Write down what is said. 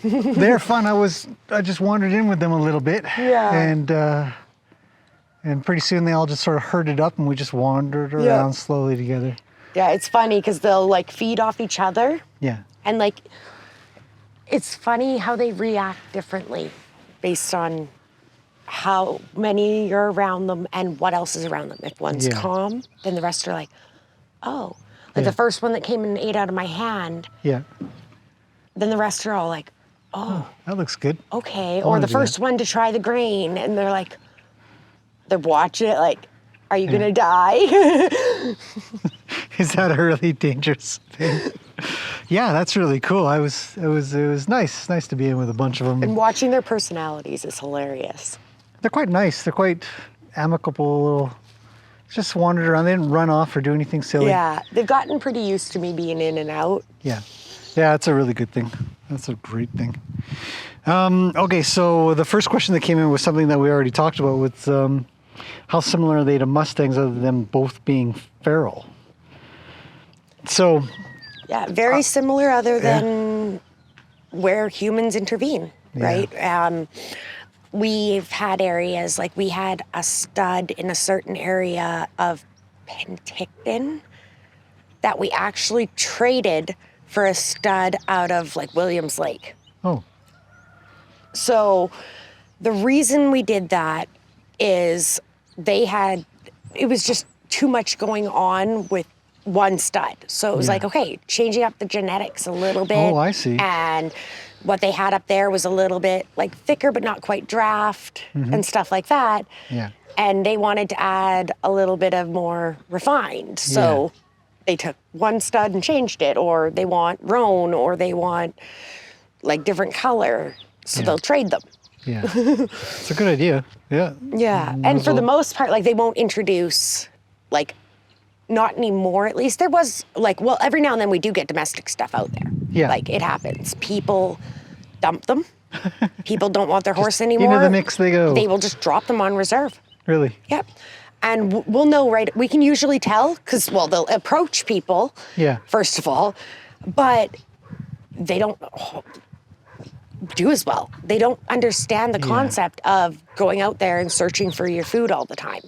they're fun. I just wandered in with them a little bit. Yeah. And pretty soon they all just sort of herded up and we just wandered around slowly together. Yeah, it's funny because they'll like feed off each other. Yeah. And like, it's funny how they react differently based on how many you're around them and what else is around them. If one's calm, then the rest are like, oh. Like the first one that came and ate out of my hand, then the rest are all like, oh. That looks good. Okay. Or the first one to try the grain and they're like, they're watching it like, are you gonna die? Is that a really dangerous thing? Yeah, that's really cool. It was nice to be in with a bunch of them. And watching their personalities is hilarious. They're quite nice. They're quite amicable. Little, just wandered around. They didn't run off or do anything silly. Yeah, they've gotten pretty used to me being in and out. Yeah, that's a really good thing. That's a great thing. Okay, so the first question that came in was something that we already talked about with how similar are they to Mustangs other than them both being feral? So... Yeah, very similar other than where humans intervene, right? We've had areas, like we had a stud in a certain area of Penticton that we actually traded for a stud out of like Williams Lake. Oh. So the reason we did that is it was just too much going on with one stud. So it was like, okay, changing up the genetics a little bit. Oh, I see. And what they had up there was a little bit like thicker, but not quite draft and stuff like that. Yeah. And they wanted to add a little bit of more refined. So they took one stud and changed it, or they want roan, or they want like different color. So they'll trade them. Yeah. It's a good idea. Yeah. Yeah. And for the most part, like they won't introduce like, not anymore, at least. There was like, well, every now and then we do get domestic stuff out there. Yeah. Like it happens. People dump them. People don't want their horse anymore. Into the mix they go. They will just drop them on reserve. Really? Yep. And we'll know, right? We can usually tell because, well, they'll approach people, first of all, but they don't do as well. They don't understand the concept of going out there and searching for your food all the time.